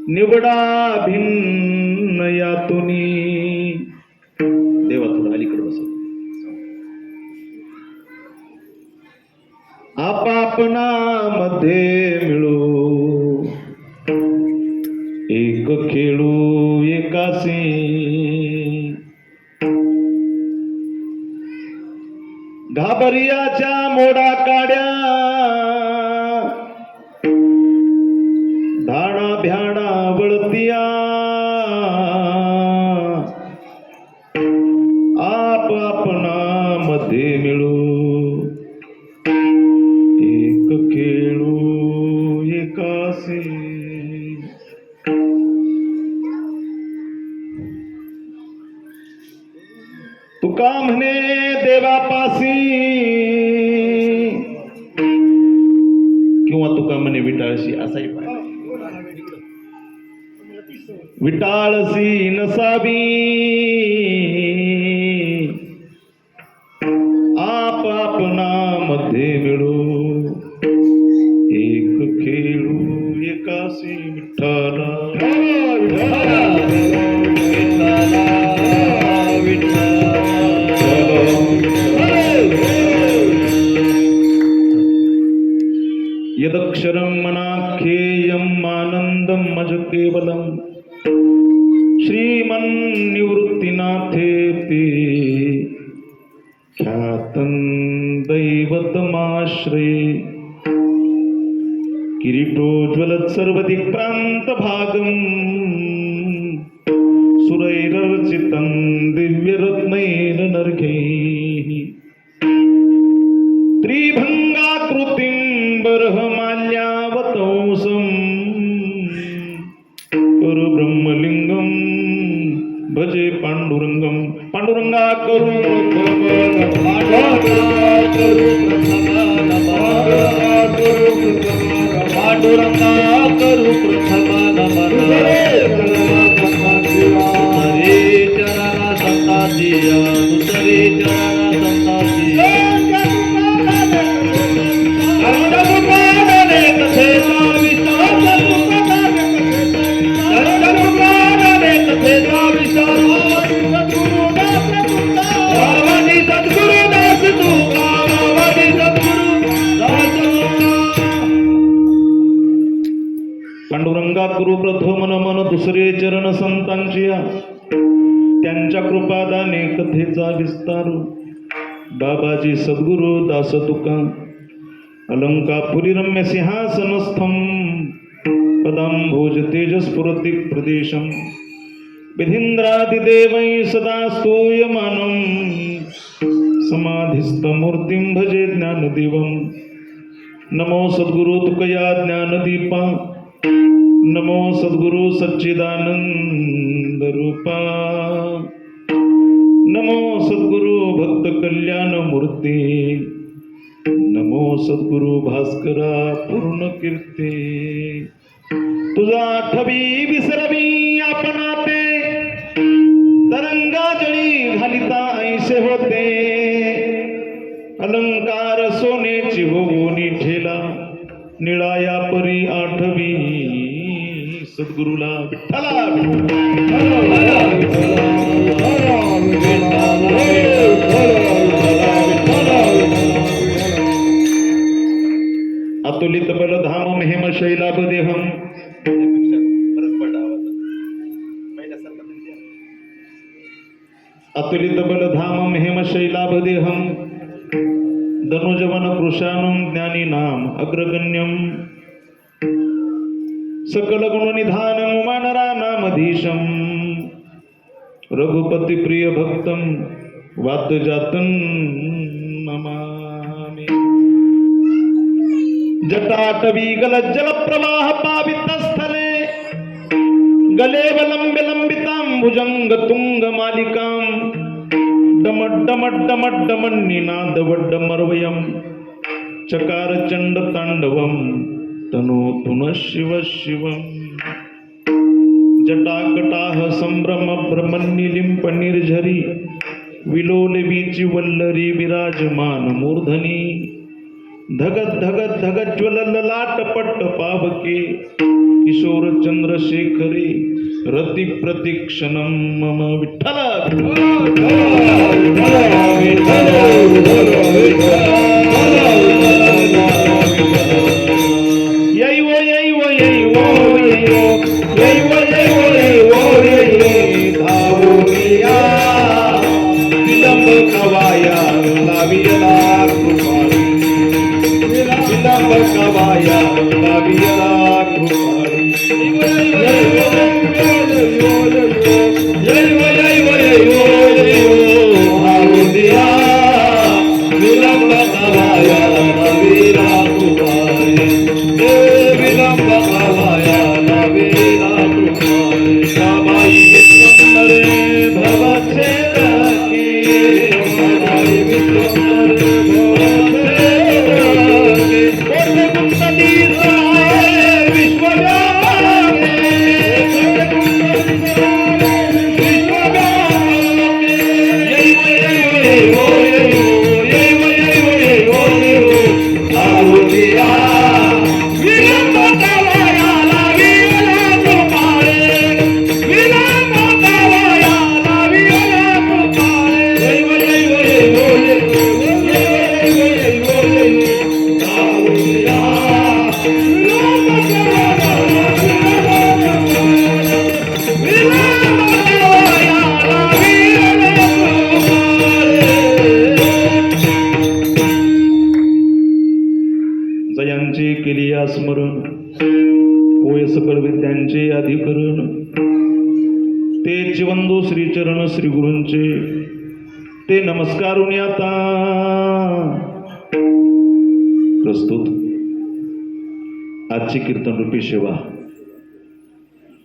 निवडा भिन्न यातुनी. देवा थोडं अलीकडे बसा. आपापना मध्ये मिळू एक खेळू एकासी. घाबरियाच्या मोडा काड्या धाडा भ्याडा वळतिया. आपापना मध्ये मिळू एक खेळू एकासी. तुका म्हणे देवापासी किंवा तुका म्हणे विटाळशी असाही पाहिजे. विटाळसी नसावी आपापना मध्ये मिळू एक खेळू एकासी. विठ्ठला यदक्षरं मनाख्येयम् आनन्दं मज केवलं श्रीमन्निवृत्तिनाथेति ख्यातं दैवतमाश्रये. किरीटोज्ज्वलत् सर्वदिक्प्रान्तभागम् सुरैरर्चितं दिव्यरत्नैः नर्घैः. त्रिभंगाकृतिं बर्हमाल्यावतंसं परब्रह्मलिंगं भजे पांडुरंगं. पांडुरंगा करू पांडुरंगा करू प्रथमा नमन. दुसरे चरणा संताजिया दुसरे चरणा संताजिया. पांडुरंगा गुरु प्रथम नमन दुसरे चरण संतांचिया. त्यांच्या कृपादाने कथेचा विस्तार. बाबाजी सद्गुरु दास तुका अलंकापुरी रम्य सिंहासनस्थं पदांभोज तेजस्फुरति प्रदेशं. विधीन्द्रादिदेवैः सदा स्तूयमानं समाधिस्थमूर्तिं भजे ज्ञानदेवं. नमो सद्गुरु तुकया ज्ञानदीपा. नमो सद्गुरु सच्चिदानंद रूपा. नमो सद्गुरु भक्त कल्याण मूर्ती. नमो सद्गुरु भास्करा पूर्ण कीर्ती. तुझा आठवी विसरवी आपणा ते तरंगा जळी घालिता ऐसे होते. अलंकार सोनेची होऊनी ठेला निळाया परी आठवी सद्गुरुला. विठ्ठला अतुलित बलधाम हेम शैलाभदेहम. अतुलित बलधाम हेम शैलाभदेहम. धनुजवन कृशानं ज्ञानी नाम अग्रगण्यम. सकल गुणनिधानं वानरा नामधीशं. रघुपति प्रिय भक्तं वाद्यजातं नमामि. जटाटवी गलज्जल प्रवाह पावितस्थले गलेवलंब्य लंबितां भुजंग तुंग मालिकां. डमड्डमड्डमड्डमन्निनादवड्डमर्वयं चकार चंड तांडवं तनोतु नः शिव शिवम्. जटाकटाह संभ्रम भ्रमन्निलिंप निर्झरी विलोलवीची वल्लरी विराजमान मूर्धनी. धगत धगत धगत ज्वलल लाट पट्ट पावके किशोर चंद्रशेखरे रती प्रतीक्षणम मम विठ्ठल येईवो येईवो येईवो येईवो येईवो येईवो येईवो धावूया विलंब कवाया लावियला कृपाळी विलंब कवाया लावियला कृपाळी येईवो येईवो येईवो येईवो धावूया विलंब कवाया लावियला कृपाळी विलंब कवाया लावियला कृपाळी सबाई विश्वंभरे भवसे जयांचे केली स्मरण होय सकळ विद्यांचे अधिकरण ते चिवंदो श्रीचरण श्री गुरूंचे ते नमस्कारून आता प्रस्तुत आजची कीर्तन रूपी सेवा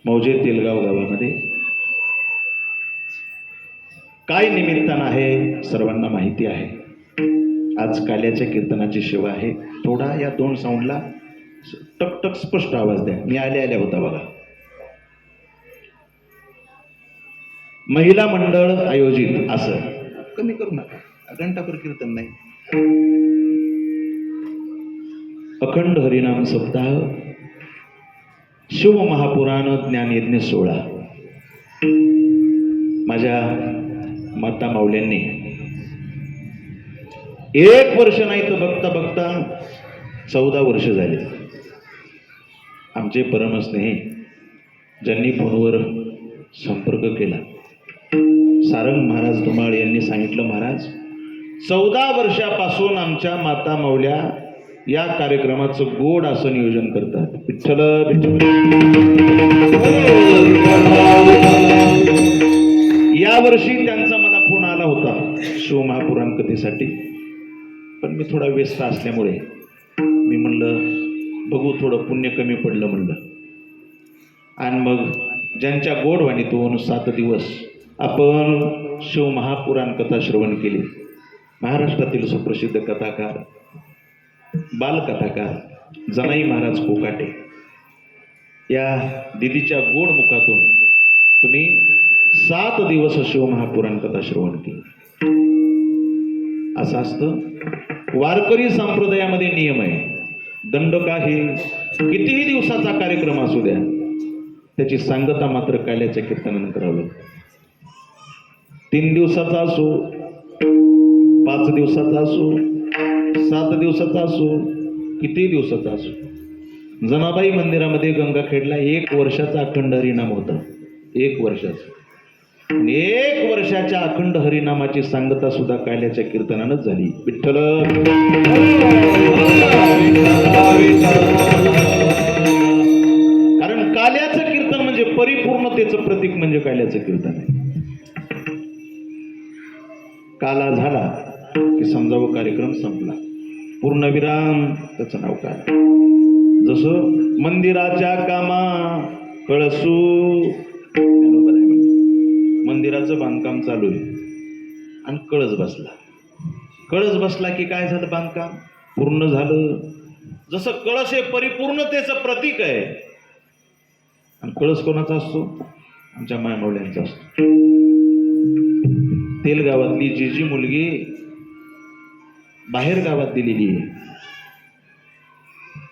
मौजे तेलगाव गावामध्ये काय निमित्तानं आहे सर्वांना माहिती आहे. आज काल्याच्या कीर्तनाची सेवा आहे. थोडा या 2 साऊंडला टकटक स्पष्ट आवाज द्या. मी आल्या होता बघा. महिला मंडळ आयोजित असं कमी करू नका. घंटाभर कीर्तन नाही. अखंड हरिनाम सप्ताह शिव महापुराण ज्ञानयज्ञ 16 माझ्या माता माऊल्यांनी 1 वर्ष नाही तर बघता बघता 14 वर्ष झाले. आमचे परमस्नेही ज्यांनी फोनवर संपर्क केला सारंग महाराज धुमाळ यांनी सांगितलं, महाराज 14 वर्षापासून आमच्या माता माऊल्या या कार्यक्रमाचं गोड असं नियोजन करतात. विठ्ठल या वर्षी त्यांचा मला फोन आला होता शिव महापुराण कथेसाठी, पण मी थोडा व्यस्त असल्यामुळे मी म्हणलं बघू थोडं पुण्य कमी पडलं म्हणलं. आणि मग ज्यांच्या गोडवाणीतून 7 दिवस आपण शिव महापुराण कथा श्रवण केली. महाराष्ट्रातील सुप्रसिद्ध कथाकार बालकथाकार जनाई महाराज कोकाटे या दिदीच्या गोड मुखातून तुम्ही 7 दिवस शिव महापुराण कथा श्रवण केली. असं असतं. वारकरी संप्रदायामध्ये नियम आहे. दंडक आहे कितीही दिवसाचा कार्यक्रम असू द्या त्याची सांगता मात्र काल्याच्या कीर्तनानं करावं लागतं. 3 दिवसाचा असो, 5 दिवसाचा असो, 7 दिवसाचा असो, किती दिवसाचा असो. जनाबाई मंदिरामध्ये गंगाखेडला 1 वर्षाचा अखंड हरिनाम होता. 1 वर्षाचा. 1 वर्षाच्या अखंड हरिनामाची सांगता सुद्धा काल्याच्या कीर्तनानंच झाली. विठ्ठल कारण काल्याचं कीर्तन म्हणजे परिपूर्णतेचं प्रतीक म्हणजे काल्याचं कीर्तन आहे. काला झाला की समजावं कार्यक्रम संपला. पूर्णविराम त्याचं नाव काय. जसं मंदिराच्या कामा कळसू मंदिराचं बांधकाम चालू आहे आणि कळस बसला. कळस बसला की काय झालं, बांधकाम पूर्ण झालं. जसं कळस हे परिपूर्णतेचं प्रतीक आहे आणि कळस कोणाचा असतो, आमच्या मायमावल्यांचा असतो. तेल गावातली जी मुलगी बाहेर गावात दिलेली आहे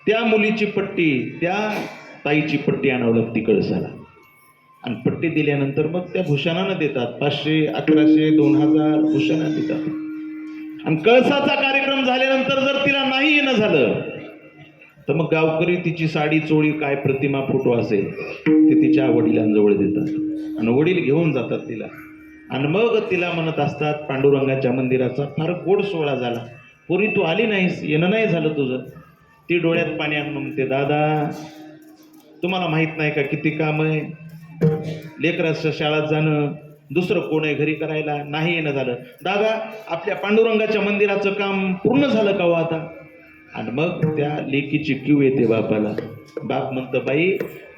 त्या मुलीची पट्टी, त्या ताईची पट्टी आणावं लागती कळसाला. आणि पट्टी दिल्यानंतर मग त्या भूषणानं देतात, 500, 1100, 2000 भूषणानं देतात. आणि कळसाचा कार्यक्रम झाल्यानंतर जर तिला नाही येणं झालं तर मग गावकरी तिची साडी चोळी काय प्रतिमा फोटो असेल ते तिच्या वडिलांजवळ देतात आणि वडील घेऊन जातात तिला. आणि मग तिला म्हणत असतात, पांडुरंगाच्या मंदिराचा फार गोड सोहळा झाला, पोरी तू आली नाहीस, येणं नाही झालं तुझं. ती डोळ्यात पाणी आणून म्हणते, दादा तुम्हाला माहित नाही का किती काम आहे, लेकराच्या शाळेत जाणं, दुसरं कोण आहे घरी करायला, नाही येणं झालं. दादा आपल्या पांडुरंगाच्या मंदिराचं काम पूर्ण झालं का हो आता? आणि मग त्या लेकीची क्यू येते बापाला. बाप म्हणतं, बाई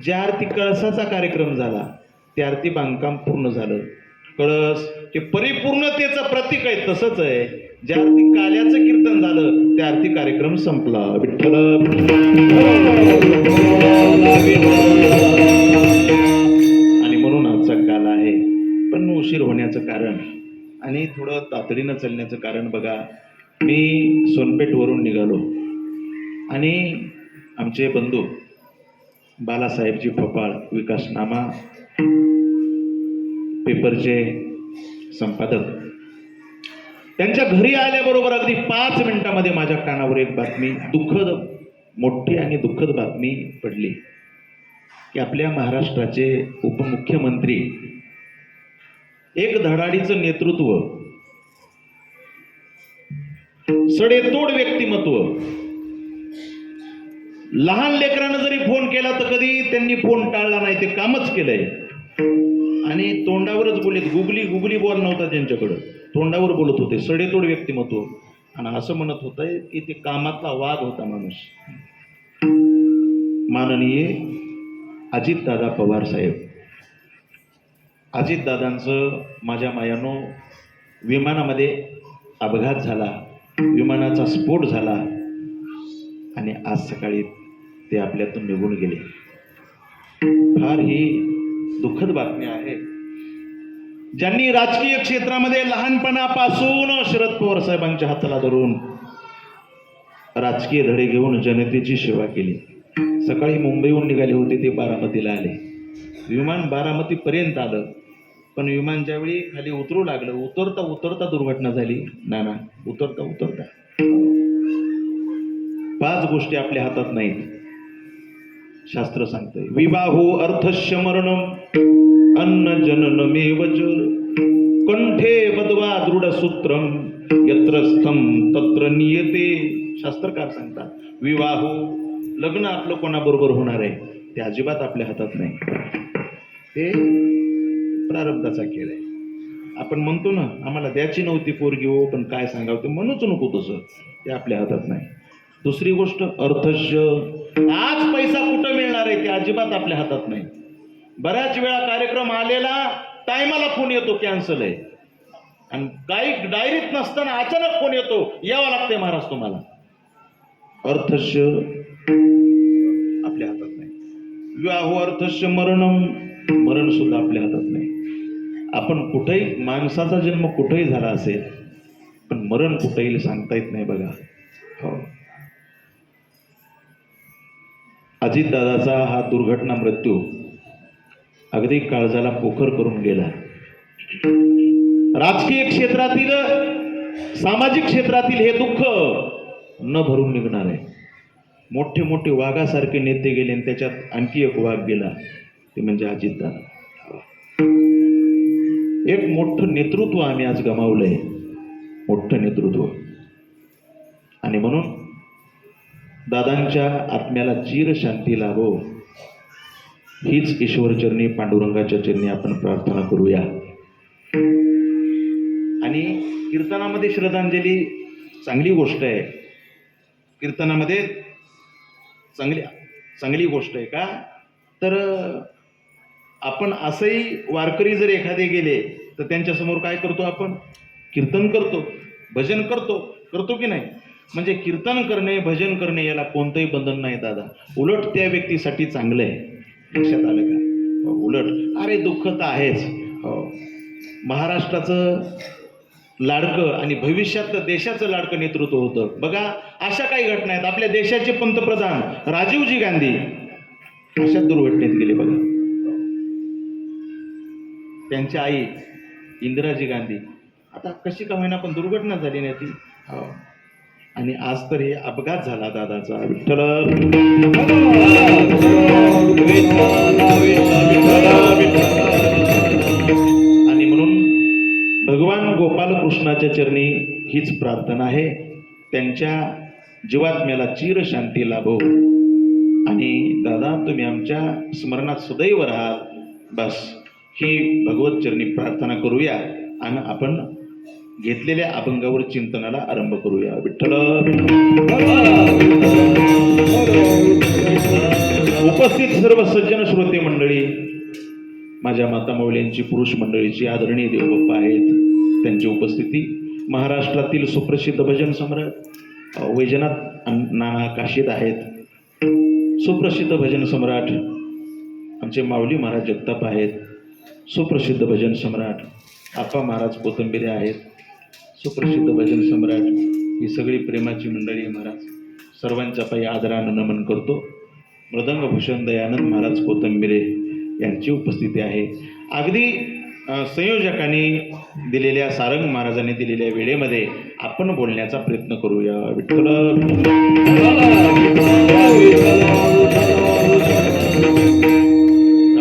ज्या आरती कळसाचा कार्यक्रम झाला त्या आरती बांधकाम पूर्ण झालं. कळस ते परिपूर्णतेचं प्रतीक आहे, तसंच आहे. ज्या आरती काल्याचं कीर्तन झालं त्या आरती कार्यक्रम संपला. विठ्ठल. आणि म्हणून आजचा काल आहे. पण उशीर होण्याचं कारण आणि थोडं तातडीनं चालण्याचं कारण बघा, मी सोनपेठवरून निघालो आणि आमचे बंधू बालासाहेबजी फपाळ, विकासनामा पेपरचे संपादक, त्यांच्या घरी आल्याबरोबर अगदी 5 मिनिटामध्ये माझ्या कानावर एक बातमी, दुःखद, मोठी आणि दुःखद बातमी पडली की आपल्या महाराष्ट्राचे उपमुख्यमंत्री, एक धडाडीचं नेतृत्व, सडेतोड व्यक्तिमत्व, लहान लेकरानं जरी फोन केला तर कधी त्यांनी फोन टाळला नाही, ते कामच केलंय. आणि तोंडावरच बोलत, गुगली बॉल नव्हता त्यांच्याकडं, तोंडावर बोलत होते. सडेतोड व्यक्तिमत्व. आणि असं म्हणत होतं की ते कामातला वाघ होता माणूस. माननीय अजितदादा पवार साहेब. अजितदादांचं माझ्या मायानो विमानामध्ये अपघात झाला, विमानाचा स्फोट झाला आणि आज सकाळी ते आपल्यातून निघून गेले. फार ही दुःखद बातमी आहे. ज्यांनी राजकीय क्षेत्रामध्ये लहानपणापासून शरद पवार साहेबांच्या हाताला धरून राजकीय धडे घेऊन जनतेची सेवा केली. सकाळी मुंबईहून निघाले होते, ते बारामतीला आले. विमान बारामतीपर्यंत आलं, पण विमान ज्यावेळी खाली उतरू लागलं, उतरता उतरता दुर्घटना झाली. ना उतरता उतरता 5 गोष्टी आपल्या हातात नाहीत. शास्त्र सांगतंय, विवाहो अर्थस्य मरणम अन्न जननमेव च कंठे बद्वा दृढ सूत्रम यत्र स्थम तत्र नियते. शास्त्रकार सांगतात, विवाहो, लग्न आपलं कोणाबरोबर होणार आहे ते अजिबात आपल्या हातात नाही, ते प्रारब्धाचा खेळ आहे. आपण म्हणतो ना, आम्हाला द्यायची नव्हती पोरगी हो, पण काय सांगावं ते म्हणूच नको तसं, ते आपल्या हातात नाही. दुसरी गोष्ट अर्थस्य, आज पैसा कुठं मिळणार आहे ते अजिबात आपल्या हातात नाही. बऱ्याच वेळा कार्यक्रम आलेला टायमाला फोन येतो कॅन्सल आहे, आणि काही डायरीत नसताना अचानक फोन येतो यावं लागते महाराज तुम्हाला. अर्थस्य आपल्या हातात नाही. विवाहो अर्थस्य मरणम, मरण सुद्धा आपल्या हातात नाही. आपण कुठेही, माणसाचा जन्म कुठेही झाला असेल पण मरण कुठेही सांगता येत नाही बघा. हो, अजितदादाचा हा दुर्घटना मृत्यू अगदी काळजाला पोखर करून गेला. राजकीय क्षेत्रातील, सामाजिक क्षेत्रातील हे दुःख न भरून निघणार आहे. मोठे मोठे वाघासारखे नेते गेले आणि त्याच्यात आणखी एक वाघ गेला, ते म्हणजे अजितदादा. एक मोठं नेतृत्व आम्ही आज गमावलंय, मोठं नेतृत्व. आणि म्हणून दादांच्या आत्म्याला चिर शांती लाभो हीच ईश्वरचरणी, पांडुरंगाच्या चरणी आपण प्रार्थना करूया. आणि कीर्तनामध्ये श्रद्धांजली चांगली गोष्ट आहे. कीर्तनामध्ये चांगली गोष्ट आहे का, तर आपण असंही वारकरी जर एखादे गेले तर त्यांच्यासमोर काय करतो आपण? कीर्तन करतो, भजन करतो की नाही? म्हणजे कीर्तन करणे, भजन करणे याला कोणतंही बंधन नाही दादा. उलट त्या व्यक्तीसाठी चांगलं आहे. लक्षात आलं का? उलट, अरे दुःख तर आहेच. हो, महाराष्ट्राचं लाडकं आणि भविष्यातलं देशाचं लाडकं नेतृत्व होतं. बघा अशा काही घटना आहेत. आपल्या देशाचे पंतप्रधान राजीवजी गांधी अशा दुर्घटनेत गेले बघा. त्यांची आई इंदिराजी गांधी आता कशी का होईना पण दुर्घटना झाली नाही ती. आणि आज तर हे अपघात झाला दादाचा. विठ्ठल आणि म्हणून भगवान गोपाल कृष्णाच्या चरणी हीच प्रार्थना आहे, त्यांच्या जीवात्म्याला चिर शांती लाभो. आणि दादा तुम्ही आमच्या स्मरणात सदैव राहा, बस ही भगवत चरणी प्रार्थना करूया आणि आपण घेतलेल्या अभंगावर चिंतनाला आरंभ करूया. विठ्ठल. उपस्थित सर्व सज्जन श्रोते मंडळी, माझ्या माता माऊलींची पुरुष मंडळीची आदरणीय देवबाप्पा आहेत, त्यांची उपस्थिती, महाराष्ट्रातील सुप्रसिद्ध भजन सम्राट वैजनाथ नाना काशीद आहेत, सुप्रसिद्ध भजन सम्राट आमचे माऊली महाराज जगताप आहेत, सुप्रसिद्ध भजन सम्राट आप्पा महाराज कोथंबिरे आहेत, सुप्रसिद्ध भजन सम्राट, ही सगळी प्रेमाची मंडळी महाराज, सर्वांच्या पायी आदरानं नमन करतो. मृदंगभूषण दयानंद महाराज कोथंबिरे यांची उपस्थिती आहे. अगदी संयोजकांनी दिलेल्या, सारंग महाराजांनी दिलेल्या वेळेमध्ये आपण बोलण्याचा प्रयत्न करूया. विठ्ठल.